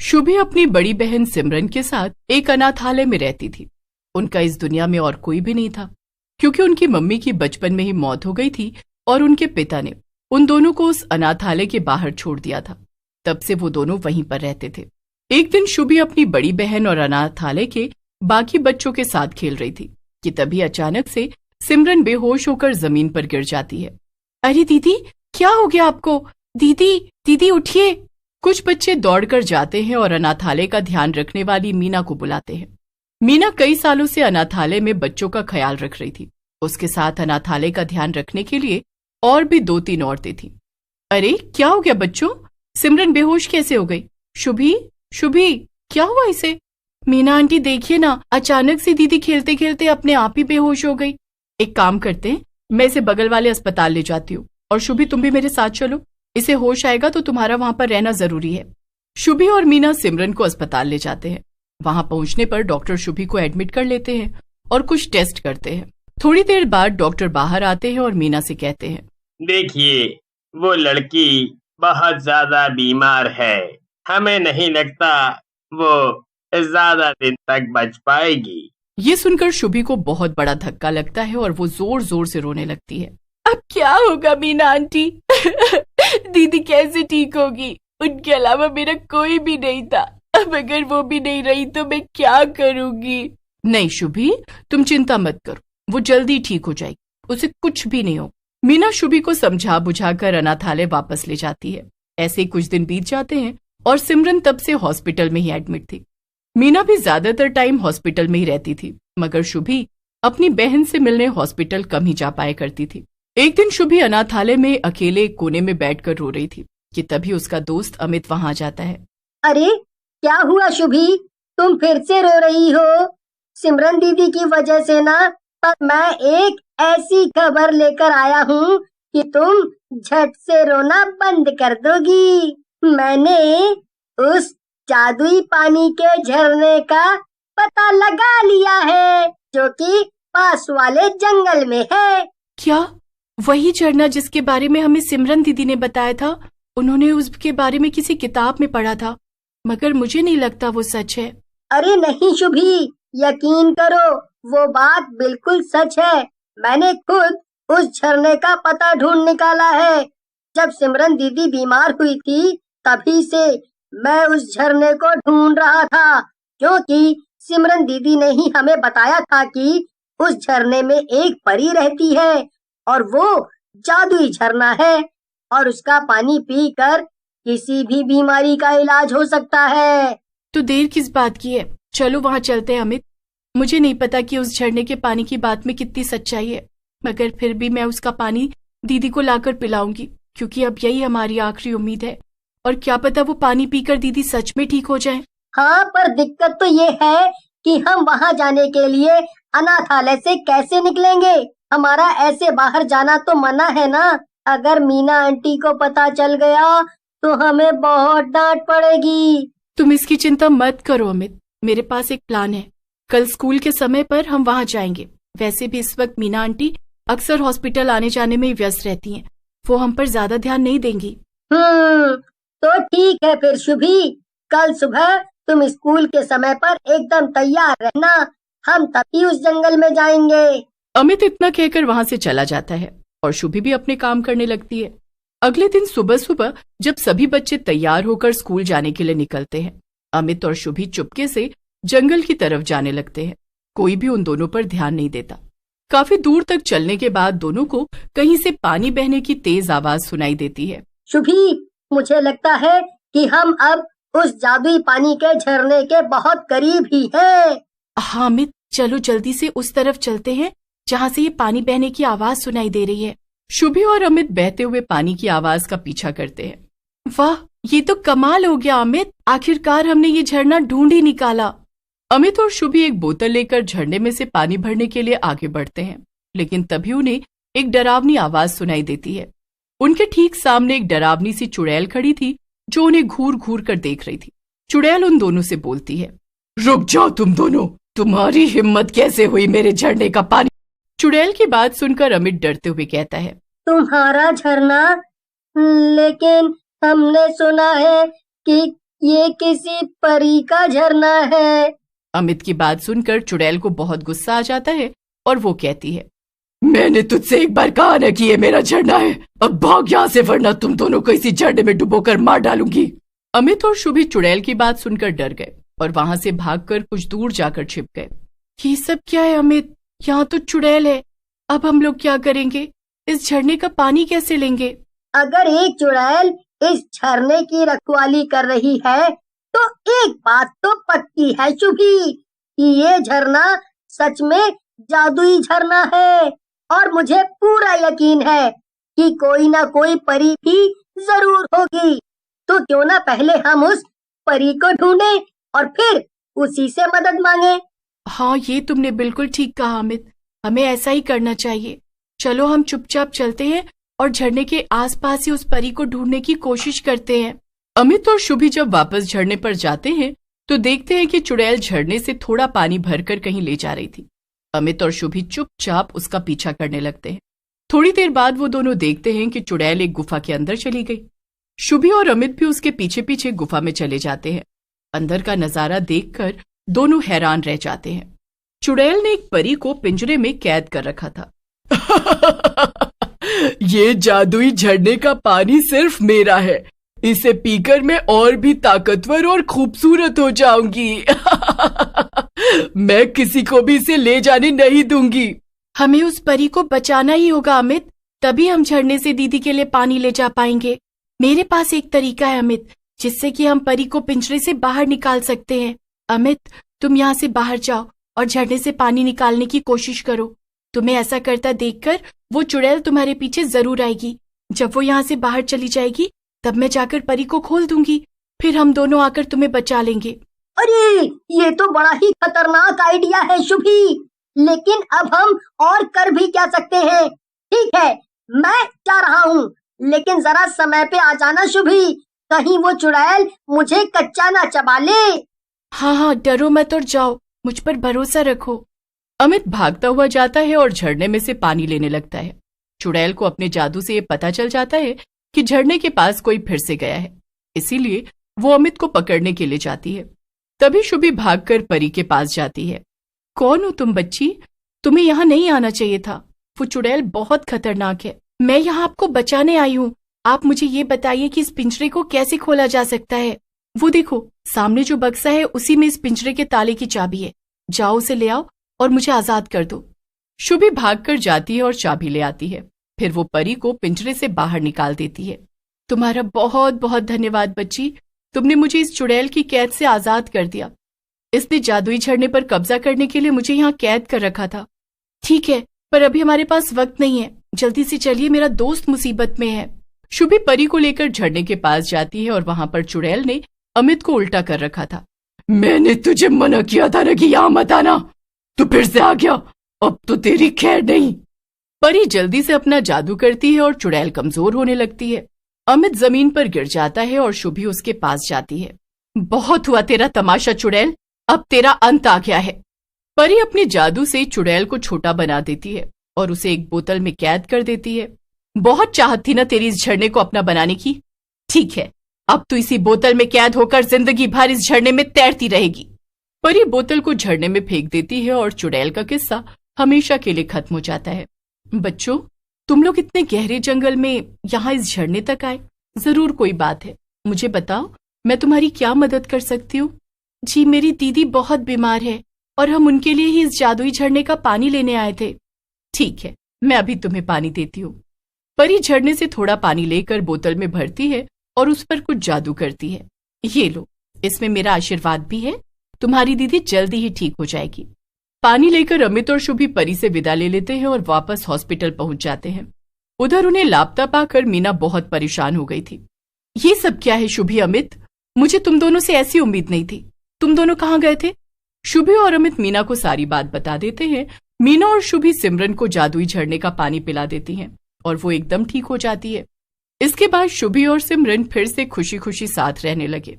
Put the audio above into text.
शुभी अपनी बड़ी बहन सिमरन के साथ एक अनाथालय में रहती थी। उनका इस दुनिया में और कोई भी नहीं था, क्योंकि उनकी मम्मी की बचपन में ही मौत हो गई थी और उनके पिता ने उन दोनों को उस अनाथालय के बाहर छोड़ दिया था। तब से वो दोनों वहीं पर रहते थे। एक दिन शुभी अपनी बड़ी बहन और अनाथालय के बाकी बच्चों के साथ खेल रही थी कि तभी अचानक से सिमरन बेहोश होकर जमीन पर गिर जाती है। अरे दीदी, क्या हो गया आपको? दीदी दीदी उठिए। कुछ बच्चे दौड़कर जाते हैं और अनाथालय का ध्यान रखने वाली मीना को बुलाते हैं। मीना कई सालों से अनाथालय में बच्चों का ख्याल रख रही थी। उसके साथ अनाथालय का ध्यान रखने के लिए और भी 2-3 औरतें थीं। अरे क्या हो गया बच्चों? सिमरन बेहोश कैसे हो गई? शुभी शुभी, क्या हुआ इसे? मीना आंटी देखिए ना, अचानक से दीदी खेलते खेलते अपने आप ही बेहोश हो गई। एक काम करते हैं, मैं इसे बगल वाले अस्पताल ले जाती हूँ और शुभी तुम भी मेरे साथ चलो। इसे होश आएगा तो तुम्हारा वहां पर रहना जरूरी है। शुभी और मीना सिमरन को अस्पताल ले जाते हैं। वहां पहुंचने पर डॉक्टर शुभी को एडमिट कर लेते हैं और कुछ टेस्ट करते हैं। थोड़ी देर बाद डॉक्टर बाहर आते हैं और मीना से कहते हैं, देखिए, वो लड़की बहुत ज्यादा बीमार है। हमें नहीं लगता वो ज्यादा दिन तक बच पाएगी। ये सुनकर शुभी को बहुत बड़ा धक्का लगता है और वो जोर जोर से रोने लगती है। अब क्या होगा मीना आंटी? दीदी कैसे ठीक होगी? उनके अलावा मेरा कोई भी नहीं था। अब अगर वो भी नहीं रही तो मैं क्या करूंगी? नहीं शुभी, तुम चिंता मत करो, वो जल्दी ठीक हो जाएगी, उसे कुछ भी नहीं हो। मीना शुभी को समझा बुझाकर अनाथालय वापस ले जाती है। ऐसे ही कुछ दिन बीत जाते हैं और सिमरन तब से हॉस्पिटल में ही एडमिट थी। मीना भी ज्यादातर टाइम हॉस्पिटल में ही रहती थी, मगर शुभी अपनी बहन से मिलने हॉस्पिटल कम ही जा पाया करती थी। एक दिन शुभी अनाथालय में अकेले एक कोने में बैठकर रो रही थी कि तभी उसका दोस्त अमित वहां आ जाता है। अरे क्या हुआ शुभी, तुम फिर से रो रही हो? सिमरन दीदी की वजह से ना, पर मैं एक ऐसी खबर लेकर आया हूँ कि तुम झट से रोना बंद कर दोगी। मैंने उस जादुई पानी के झरने का पता लगा लिया है, जो कि पास वाले जंगल में है। क्या? वही झरना जिसके बारे में हमें सिमरन दीदी ने बताया था? उन्होंने उसके बारे में किसी किताब में पढ़ा था, मगर मुझे नहीं लगता वो सच है। अरे नहीं शुभी, यकीन करो, वो बात बिल्कुल सच है। मैंने खुद उस झरने का पता ढूंढ निकाला है। जब सिमरन दीदी बीमार हुई थी, तभी से मैं उस झरने को ढूंढ रहा था, क्योंकि सिमरन दीदी ने ही हमें बताया था कि उस झरने में एक परी रहती है और वो जादुई झरना है और उसका पानी पीकर किसी भी बीमारी का इलाज हो सकता है। तो देर किस बात की है? चलो वहां चलते हैं अमित। मुझे नहीं पता कि उस झरने के पानी की बात में कितनी सच्चाई है, मगर फिर भी मैं उसका पानी दीदी को लाकर पिलाऊंगी, क्योंकि अब यही हमारी आखिरी उम्मीद है। और क्या पता वो पानी पीकर दीदी सच में ठीक हो जाए। हाँ, पर दिक्कत तो ये है कि हम वहाँ जाने के लिए अनाथालय से कैसे निकलेंगे? हमारा ऐसे बाहर जाना तो मना है ना। अगर मीना आंटी को पता चल गया तो हमें बहुत डांट पड़ेगी। तुम इसकी चिंता मत करो अमित, मेरे पास एक प्लान है। कल स्कूल के समय पर हम वहां जाएंगे। वैसे भी इस वक्त मीना आंटी अक्सर हॉस्पिटल आने जाने में ही व्यस्त रहती हैं, वो हम पर ज्यादा ध्यान नहीं देंगी। तो ठीक है फिर शुभी, कल सुबह तुम स्कूल के समय पर एकदम तैयार रहना, हम तभी उस जंगल में जाएंगे। अमित इतना कहकर वहां से चला जाता है और शुभी भी अपने काम करने लगती है। अगले दिन सुबह सुबह जब सभी बच्चे तैयार होकर स्कूल जाने के लिए निकलते हैं, अमित और शुभी चुपके से जंगल की तरफ जाने लगते हैं। कोई भी उन दोनों पर ध्यान नहीं देता। काफी दूर तक चलने के बाद दोनों को कहीं से पानी बहने की तेज आवाज सुनाई देती है। शुभी, मुझे लगता है कि हम अब उस जादुई पानी के झरने के बहुत करीब ही हैं। हाँ अमित, चलो जल्दी से उस तरफ चलते हैं जहाँ से ये पानी बहने की आवाज सुनाई दे रही है। शुभी और अमित बहते हुए पानी की आवाज का पीछा करते हैं। वाह, ये तो कमाल हो गया अमित, आखिरकार हमने ये झरना ढूंढ ही निकाला। अमित और शुभी एक बोतल लेकर झरने में से पानी भरने के लिए आगे बढ़ते हैं, लेकिन तभी उन्हें एक डरावनी आवाज सुनाई देती है। उनके ठीक सामने एक डरावनी सी चुड़ैल खड़ी थी, जो उन्हें घूर घूर कर देख रही थी। चुड़ैल उन दोनों से बोलती है, रुक जाओ तुम दोनों, तुम्हारी हिम्मत कैसे हुई मेरे झरने का पानी? चुड़ैल की बात सुनकर अमित डरते हुए कहता है, तुम्हारा झरना? लेकिन हमने सुना है कि ये किसी परी का झरना है। अमित की बात सुनकर चुड़ैल को बहुत गुस्सा आ जाता है और वो कहती है, मैंने तुझसे एक बार कहा ना कि ये मेरा झरना है, अब भाग यहाँ से वरना तुम दोनों को इसी झरने में डुबोकर मार डालूंगी। अमित और शुभी चुड़ैल की बात सुनकर डर गए और वहां से भागकर कुछ दूर जाकर छिप गए। ये सब क्या है अमित? यहाँ तो चुड़ैल है, अब हम लोग क्या करेंगे? इस झरने का पानी कैसे लेंगे? अगर एक चुड़ैल इस झरने की रखवाली कर रही है तो एक बात तो पक्की है शुभी कि ये झरना सच में जादुई झरना है और मुझे पूरा यकीन है कि कोई ना कोई परी भी जरूर होगी। तो क्यों ना पहले हम उस परी को ढूंढें और फिर उसी से मदद मांगे। हाँ, ये तुमने बिल्कुल ठीक कहा अमित, हमें ऐसा ही करना चाहिए। चलो हम चुपचाप चलते हैं और झरने के आसपास ही उस परी को ढूंढने की कोशिश करते हैं। अमित और शुभी जब वापस झरने पर जाते हैं तो देखते हैं कि चुड़ैल झरने से थोड़ा पानी भरकर कहीं ले जा रही थी। अमित और शुभी चुपचाप उसका पीछा करने लगते हैं। थोड़ी देर बाद वो दोनों देखते हैं कि चुड़ैल एक गुफा के अंदर चली गई। शुभी और अमित भी उसके पीछे पीछे गुफा में चले जाते हैं। अंदर का नजारा देखकर दोनों हैरान रह जाते हैं। चुड़ैल ने एक परी को पिंजरे में कैद कर रखा था। ये जादुई झरने का पानी सिर्फ मेरा है, इसे पीकर मैं और भी ताकतवर और खूबसूरत हो जाऊंगी। मैं किसी को भी इसे ले जाने नहीं दूंगी। हमें उस परी को बचाना ही होगा अमित, तभी हम झरने से दीदी के लिए पानी ले जा पाएंगे। मेरे पास एक तरीका है अमित, जिससे कि हम परी को पिंजरे से बाहर निकाल सकते हैं। अमित, तुम यहाँ से बाहर जाओ और झरने से पानी निकालने की कोशिश करो। तुम्हें ऐसा करता देखकर वो चुड़ैल तुम्हारे पीछे जरूर आएगी। जब वो यहाँ से बाहर चली जाएगी तब मैं जाकर परी को खोल दूंगी, फिर हम दोनों आकर तुम्हें बचा लेंगे। अरे ये तो बड़ा ही खतरनाक आइडिया है शुभी, लेकिन अब हम और कर भी क्या सकते हैं। ठीक है, मैं जा रहा हूँ, लेकिन जरा समय पे आ जाना शुभी, कहीं वो चुड़ैल मुझे कच्चा ना चबा ले। हाँ, डरो मत और जाओ, मुझ पर भरोसा रखो। अमित भागता हुआ जाता है और झरने में से पानी लेने लगता है। चुड़ैल को अपने जादू से ये पता चल जाता है कि झरने के पास कोई फिर से गया है, इसीलिए वो अमित को पकड़ने के लिए जाती है। तभी शुभी भागकर परी के पास जाती है। कौन हो तुम बच्ची? तुम्हें यहाँ नहीं आना चाहिए था, वो चुड़ैल बहुत खतरनाक है। मैं यहाँ आपको बचाने आई हूँ। आप मुझे ये बताइए कि इस पिंजरे को कैसे खोला जा सकता है। वो देखो, सामने जो बक्सा है उसी में इस पिंजरे के ताले की चाबी है। जाओ उसे ले आओ और मुझे आजाद कर दो। शुभी भागकर जाती है और चाबी ले आती है। फिर वो परी को पिंजरे से बाहर निकाल देती है। तुम्हारा बहुत बहुत धन्यवाद बच्ची, तुमने मुझे इस चुड़ैल की कैद से आजाद कर दिया। इसने जादुई झरने पर कब्जा करने के लिए मुझे यहाँ कैद कर रखा था। ठीक है, पर अभी हमारे पास वक्त नहीं है, जल्दी से चलिए, मेरा दोस्त मुसीबत में है। शुभी परी को लेकर झरने के पास जाती है और वहां पर चुड़ैल ने अमित को उल्टा कर रखा था। मैंने तुझे मना किया था ना कि यहाँ मत आना, तू फिर से आ गया, अब तो तेरी खैर नहीं। परी जल्दी से अपना जादू करती है और चुड़ैल कमजोर होने लगती है। अमित जमीन पर गिर जाता है और शुभी उसके पास जाती है। बहुत हुआ तेरा तमाशा चुड़ैल, अब तेरा अंत आ गया है। परी अपने जादू से चुड़ैल को छोटा बना देती है और उसे एक बोतल में कैद कर देती है। बहुत चाहत थी ना तेरी इस झरने को अपना बनाने की। ठीक है, अब तू इसी बोतल में कैद होकर जिंदगी भर इस झरने में तैरती रहेगी। परी बोतल को झरने में फेंक देती है और चुड़ैल का किस्सा हमेशा के लिए खत्म हो जाता है। बच्चों, तुम लोग इतने गहरे जंगल में यहाँ इस झरने तक आए, जरूर कोई बात है। मुझे बताओ, मैं तुम्हारी क्या मदद कर सकती हूँ? जी, मेरी दीदी बहुत बीमार है और हम उनके लिए ही इस जादुई झरने का पानी लेने आए थे। ठीक है, मैं अभी तुम्हें पानी देती हूँ। परी झरने से थोड़ा पानी लेकर बोतल में भरती है और उस पर कुछ जादू करती है। ये लो, इसमें मेरा आशीर्वाद भी है, तुम्हारी दीदी जल्दी ही ठीक हो जाएगी। पानी लेकर अमित और शुभी परी से विदा ले लेते हैं और वापस हॉस्पिटल पहुंच जाते हैं। उधर उन्हें लापता पाकर मीना बहुत परेशान हो गई थी। ये सब क्या है शुभी, अमित? मुझे तुम दोनों से ऐसी उम्मीद नहीं थी। तुम दोनों कहाँ गए थे? शुभी और अमित मीना को सारी बात बता देते हैं। मीना और शुभी सिमरन को जादुई झरने का पानी पिला देती हैं और वो एकदम ठीक हो जाती है। इसके बाद शुभी और सिमरन फिर से खुशी खुशी साथ रहने लगे।